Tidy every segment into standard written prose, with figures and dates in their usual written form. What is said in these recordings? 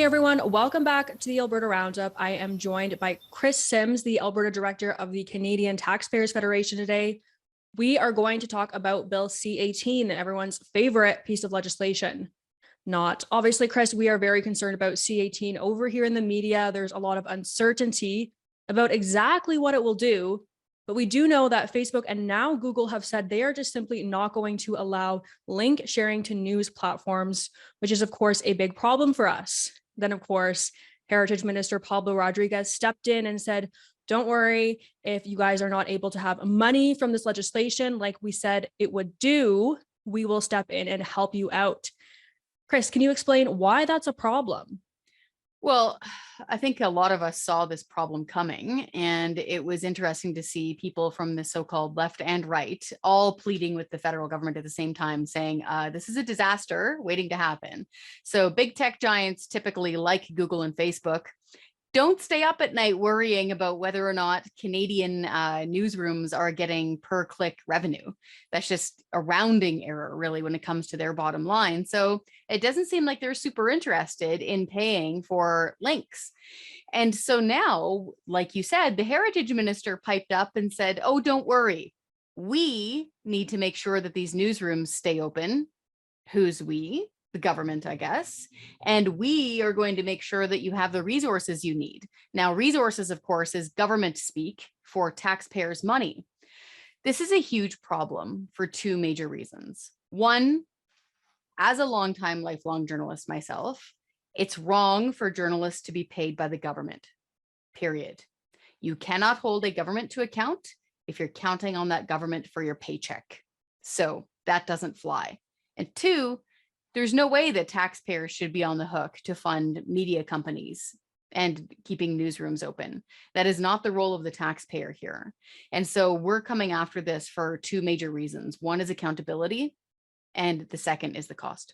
morning, everyone. Welcome back to the Alberta Roundup. I am joined by Kris Sims, the Alberta Director of the Canadian Taxpayers Federation today. We are going to talk about Bill C-18, everyone's favorite piece of legislation. Not obviously, Kris, we are very concerned about C-18 over here in the media. There's a lot of uncertainty about exactly what it will do. But we do know that Facebook and now Google have said they are just simply not going to allow link sharing to news platforms, which is, of course, a big problem for us. Then, of course, Heritage Minister Pablo Rodriguez stepped in and said, don't worry, if you guys are not able to have money from this legislation, like we said it would do, we will step in and help you out. Kris, can you explain why that's a problem? Well, I think a lot of us saw this problem coming, and it was interesting to see people from the so-called left and right all pleading with the federal government at the same time, saying this is a disaster waiting to happen. So big tech giants, typically like Google and Facebook, don't stay up at night worrying about whether or not Canadian newsrooms are getting per click revenue. That's just a rounding error, really, when it comes to their bottom line. So it doesn't seem like they're super interested in paying for links. And so now, like you said, the Heritage Minister piped up and said, oh, don't worry. We need to make sure that these newsrooms stay open. Who's we? The government, I guess, and we are going to make sure that you have the resources you need. Now, resources, of course, is government speak for taxpayers' money. This is a huge problem for two major reasons. One, as a longtime, lifelong journalist myself, it's wrong for journalists to be paid by the government, period. You cannot hold a government to account if you're counting on that government for your paycheck. So that doesn't fly. And two, there's no way that taxpayers should be on the hook to fund media companies and keeping newsrooms open. That is not the role of the taxpayer here. And so we're coming after this for two major reasons. One is accountability, and the second is the cost.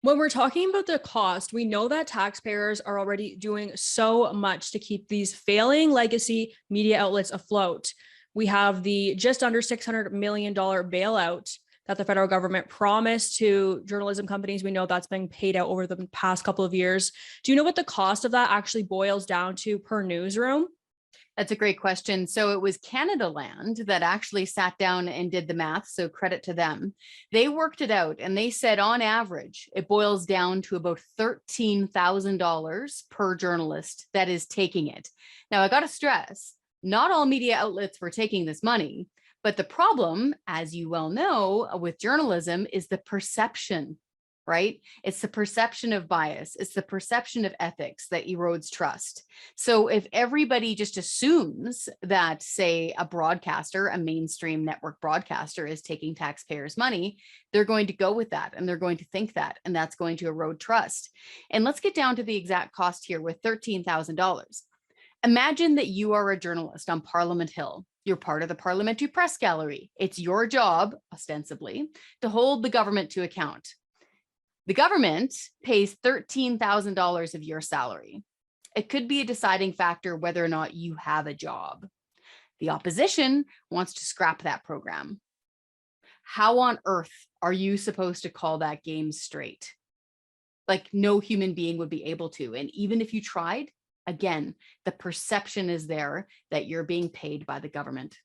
When we're talking about the cost, we know that taxpayers are already doing so much to keep these failing legacy media outlets afloat. We have the just under $600 million bailout that the federal government promised to journalism companies. We know that's been paid out over the past couple of years. Do you know what the cost of that actually boils down to per newsroom? That's a great question. So it was Canada Land that actually sat down and did the math. So credit to them. They worked it out and they said on average, it boils down to about $13,000 per journalist that is taking it. Now, I got to stress, not all media outlets were taking this money. But the problem, as you well know, with journalism is the perception, right? It's the perception of bias. It's the perception of ethics that erodes trust. So if everybody just assumes that, say, a broadcaster, a mainstream network broadcaster is taking taxpayers' money, they're going to go with that and they're going to think that, and that's going to erode trust. And let's get down to the exact cost here with $13,000. Imagine that you are a journalist on Parliament Hill. You're part of the Parliamentary Press Gallery. It's your job, ostensibly, to hold the government to account. The government pays $13,000 of your salary. It could be a deciding factor whether or not you have a job. The opposition wants to scrap that program. How on earth are you supposed to call that game straight? Like, no human being would be able to. And even if you tried, again, the perception is there that you're being paid by the government.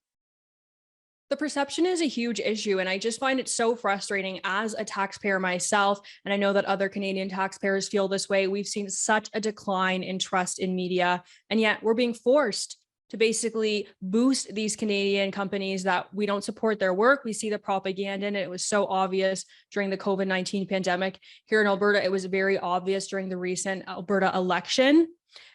The perception is a huge issue, and I just find it so frustrating as a taxpayer myself, and I know that other Canadian taxpayers feel this way. We've seen such a decline in trust in media, and yet we're being forced to basically boost these Canadian companies that we don't support their work. We see the propaganda, and it was so obvious during the COVID-19 pandemic. Here in Alberta, it was very obvious during the recent Alberta election.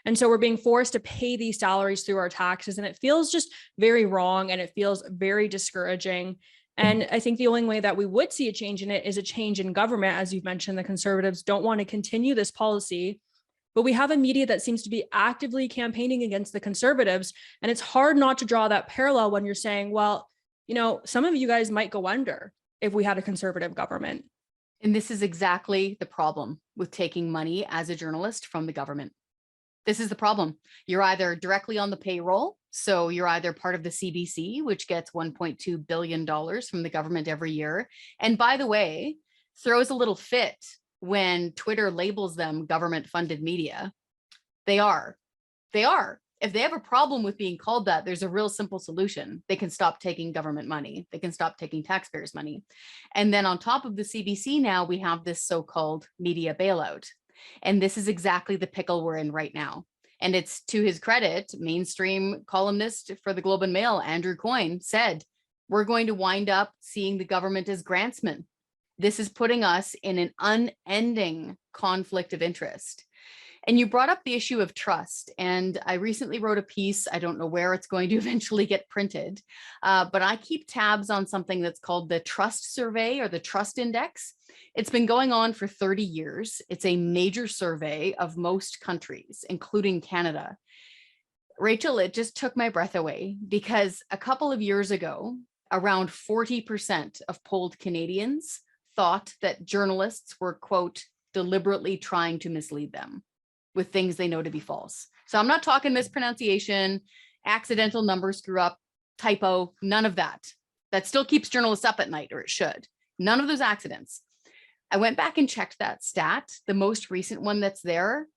And so we're being forced to pay these salaries through our taxes, and it feels just very wrong and it feels very discouraging. And I think the only way that we would see a change in it is a change in government. As you've mentioned, the Conservatives don't want to continue this policy, but we have a media that seems to be actively campaigning against the Conservatives. And it's hard not to draw that parallel when you're saying, well, you know, some of you guys might go under if we had a Conservative government. And this is exactly the problem with taking money as a journalist from the government. This is the problem. You're either directly on the payroll, so you're either part of the CBC, which gets $1.2 billion from the government every year. And by the way, throws a little fit when Twitter labels them government funded media. They are. They are. If they have a problem with being called that, there's a real simple solution. They can stop taking government money. They can stop taking taxpayers' money. And then on top of the CBC now, we have this so-called media bailout. And this is exactly the pickle we're in right now. And it's to his credit, mainstream columnist for the Globe and Mail, Andrew Coyne, said, we're going to wind up seeing the government as grantsmen. This is putting us in an unending conflict of interest. And you brought up the issue of trust. And I recently wrote a piece, I don't know where it's going to eventually get printed, but I keep tabs on something that's called the Trust Survey or the Trust Index. It's been going on for 30 years. It's a major survey of most countries, including Canada. Rachel, it just took my breath away because a couple of years ago, around 40% of polled Canadians thought that journalists were, quote, deliberately trying to mislead them with things they know to be false. So I'm not talking mispronunciation, accidental number screw up, typo, none of that. That still keeps journalists up at night, or it should. None of those accidents. I went back and checked that stat, the most recent one that's there.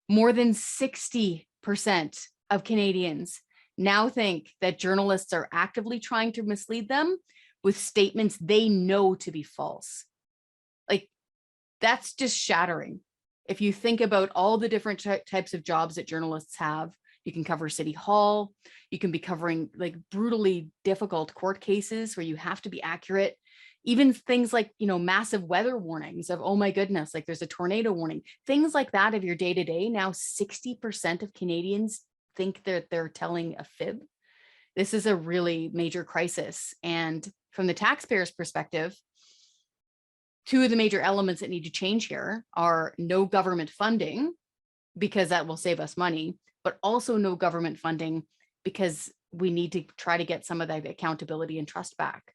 More than 60% of Canadians now think that journalists are actively trying to mislead them with statements they know to be false. Like, that's just shattering. If you think about all the different types of jobs that journalists have, you can cover City Hall, you can be covering like brutally difficult court cases where you have to be accurate, even things like, you know, massive weather warnings of, oh my goodness, like there's a tornado warning, things like that of your day to day. Now, 60% of Canadians think that they're telling a fib. This is a really major crisis. And from the taxpayer's perspective, two of the major elements that need to change here are no government funding, because that will save us money, but also no government funding because we need to try to get some of that accountability and trust back.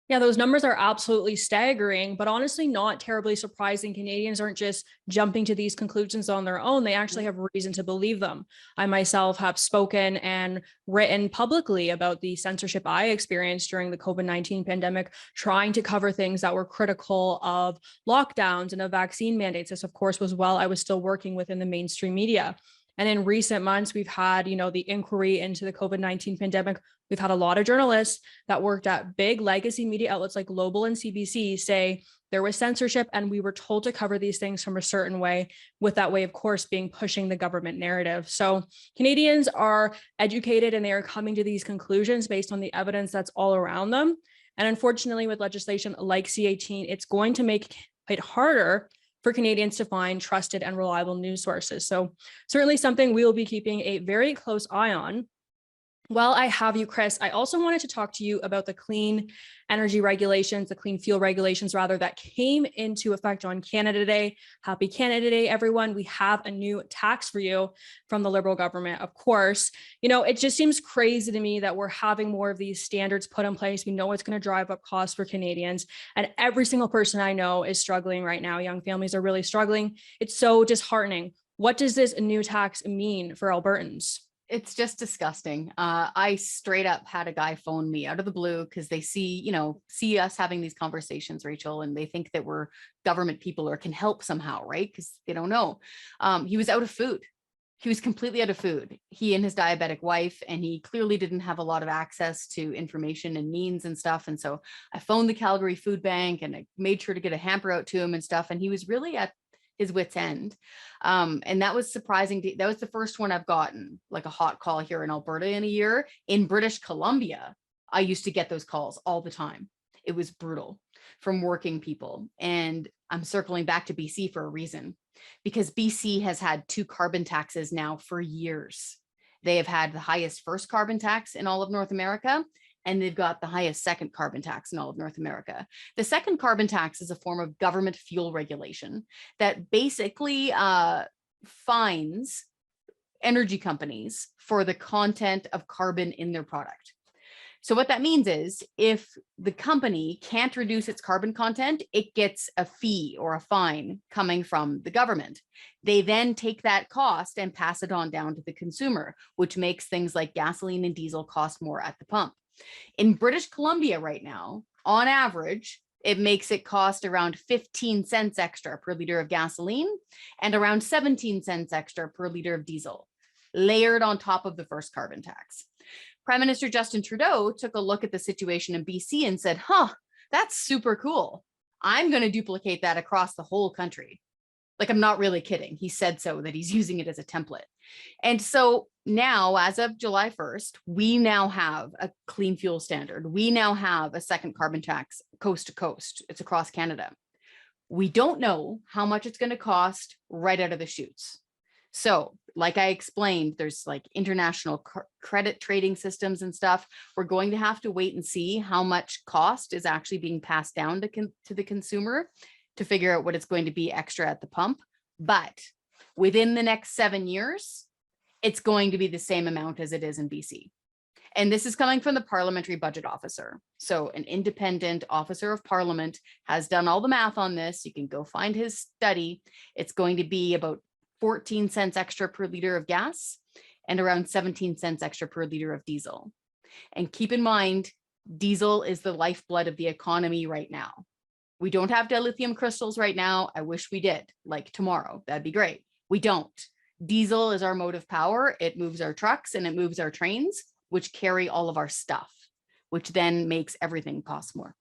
Yeah, those numbers are absolutely staggering, but honestly, not terribly surprising. Canadians aren't just jumping to these conclusions on their own. They actually have reason to believe them. I myself have spoken and written publicly about the censorship I experienced during the COVID-19 pandemic, trying to cover things that were critical of lockdowns and of vaccine mandates. This, of course, was while I was still working within the mainstream media. And in recent months, we've had, the inquiry into the COVID-19 pandemic. We've had a lot of journalists that worked at big legacy media outlets like Global and CBC say there was censorship and we were told to cover these things from a certain way, with that way, of course, being pushing the government narrative. So Canadians are educated and they are coming to these conclusions based on the evidence that's all around them. And unfortunately, with legislation like C-18, it's going to make it harder for Canadians to find trusted and reliable news sources. So certainly something we will be keeping a very close eye on. While I have you, Kris, I also wanted to talk to you about the clean energy regulations, the clean fuel regulations, rather, that came into effect on Canada Day. Happy Canada Day, everyone. We have a new tax for you from the Liberal government, of course. It just seems crazy to me that we're having more of these standards put in place. We know it's going to drive up costs for Canadians. And every single person I know is struggling right now. Young families are really struggling. It's so disheartening. What does this new tax mean for Albertans? It's just disgusting. I straight up had a guy phone me out of the blue because they see us having these conversations, Rachel, and they think that we're government people or can help somehow, right? Because they don't know. He was out of food. He was completely out of food. He and his diabetic wife, and he clearly didn't have a lot of access to information and means and stuff. And so I phoned the Calgary Food Bank and I made sure to get a hamper out to him and stuff. And he was really at his wit's end. And that was surprising. That was the first one I've gotten, like a hot call here in Alberta in a year. In British Columbia, I used to get those calls all the time. It was brutal from working people. And I'm circling back to BC for a reason, because BC has had 2 carbon taxes now for years. They have had the highest first carbon tax in all of North America, and they've got the highest second carbon tax in all of North America. The second carbon tax is a form of government fuel regulation that basically fines energy companies for the content of carbon in their product. So what that means is if the company can't reduce its carbon content, it gets a fee or a fine coming from the government. They then take that cost and pass it on down to the consumer, which makes things like gasoline and diesel cost more at the pump. In British Columbia right now, on average, It makes it cost around 15 cents extra per liter of gasoline and around 17 cents extra per liter of diesel, layered on top of the first carbon tax. Prime Minister Justin Trudeau took a look at the situation in BC and said, that's super cool. I'm going to duplicate that across the whole country. Like, I'm not really kidding. He said so, that he's using it as a template. And so now, as of July 1st, we now have a clean fuel standard. We now have a second carbon tax coast to coast. It's across Canada. We don't know how much it's going to cost right out of the chutes. So, like I explained, there's like international credit trading systems and stuff. We're going to have to wait and see how much cost is actually being passed down to the consumer to figure out what it's going to be extra at the pump. But within the next 7 years, it's going to be the same amount as it is in BC. And this is coming from the Parliamentary Budget Officer. So an independent officer of Parliament has done all the math on this. You can go find his study. It's going to be about 14 cents extra per liter of gas and around 17 cents extra per liter of diesel. And keep in mind, diesel is the lifeblood of the economy right now. We don't have dilithium crystals right now. I wish we did, like tomorrow. That'd be great. We don't. Diesel is our mode of power. It moves our trucks and it moves our trains, which carry all of our stuff, which then makes everything cost more.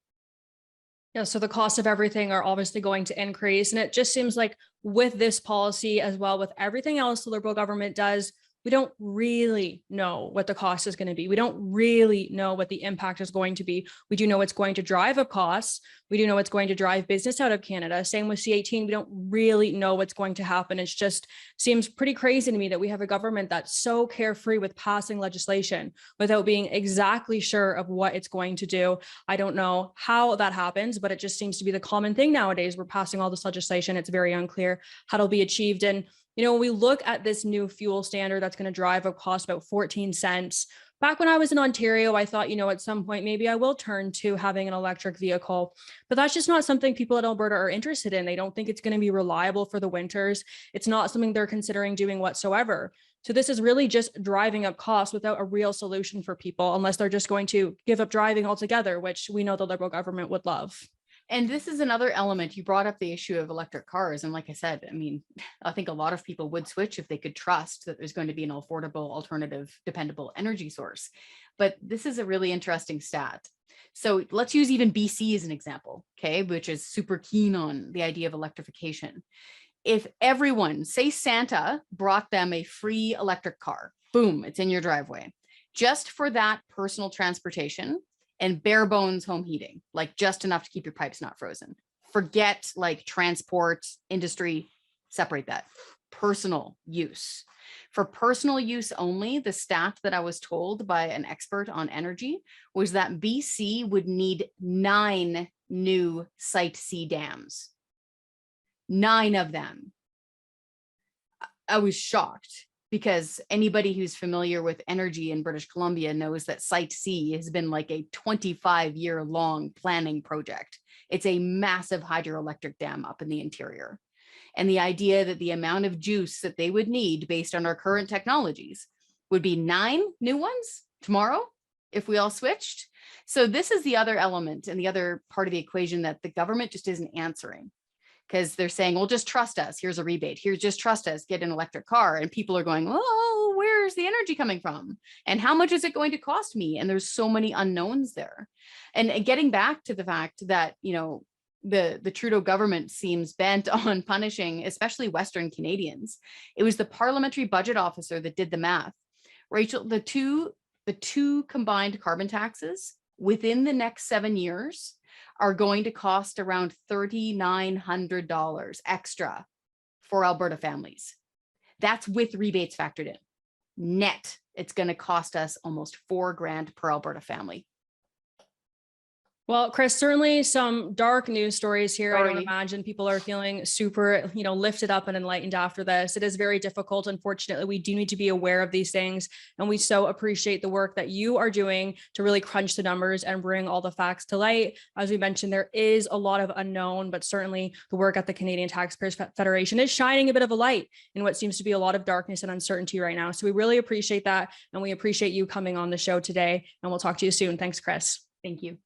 Yeah, so the cost of everything are obviously going to increase. And it just seems like with this policy, as well with everything else the Liberal government does, we don't really know what the cost is going to be. We don't really know what the impact is going to be. We do know it's going to drive up costs. We do know it's going to drive business out of Canada. Same with C-18. We don't really know what's going to happen. It just seems pretty crazy to me that we have a government that's so carefree with passing legislation without being exactly sure of what it's going to do. I don't know how that happens, but it just seems to be the common thing nowadays. We're passing all this legislation. It's very unclear how it'll be achieved. And when we look at this new fuel standard that's going to drive up cost about 14 cents. Back when I was in Ontario, I thought, at some point, maybe I will turn to having an electric vehicle, but that's just not something people in Alberta are interested in. They don't think it's going to be reliable for the winters. It's not something they're considering doing whatsoever. So this is really just driving up costs without a real solution for people, unless they're just going to give up driving altogether, which we know the Liberal government would love. And this is another element. You brought up the issue of electric cars. And like I said, I think a lot of people would switch if they could trust that there's going to be an affordable, alternative, dependable energy source. But this is a really interesting stat. So let's use even BC as an example, okay, which is super keen on the idea of electrification. If everyone, say Santa, brought them a free electric car, boom, it's in your driveway, just for that personal transportation, and bare bones home heating, like just enough to keep your pipes not frozen. Forget like transport, industry, separate that. Personal use. For personal use only, the stat that I was told by an expert on energy was that BC would need 9 new Site C dams. 9 of them. I was shocked, because anybody who's familiar with energy in British Columbia knows that Site C has been like a 25-year-long planning project. It's a massive hydroelectric dam up in the interior. And the idea that the amount of juice that they would need based on our current technologies would be 9 new ones tomorrow if we all switched. So this is the other element and the other part of the equation that the government just isn't answering. Because they're saying, well, just trust us. Here's a rebate. Here, just trust us. Get an electric car. And people are going, oh, where's the energy coming from? And how much is it going to cost me? And there's so many unknowns there. And getting back to the fact that, the Trudeau government seems bent on punishing, especially Western Canadians. It was the Parliamentary Budget Officer that did the math. Rachel, the two combined carbon taxes within the next 7 years are going to cost around $3,900 extra for Alberta families. That's with rebates factored in. Net, it's going to cost us almost $4,000 per Alberta family. Well, Kris, certainly some dark news stories here. I don't imagine people are feeling super, lifted up and enlightened after this. It is very difficult. Unfortunately, we do need to be aware of these things. And we so appreciate the work that you are doing to really crunch the numbers and bring all the facts to light. As we mentioned, there is a lot of unknown, but certainly the work at the Canadian Taxpayers Federation is shining a bit of a light in what seems to be a lot of darkness and uncertainty right now. So we really appreciate that. And we appreciate you coming on the show today. And we'll talk to you soon. Thanks, Kris. Thank you.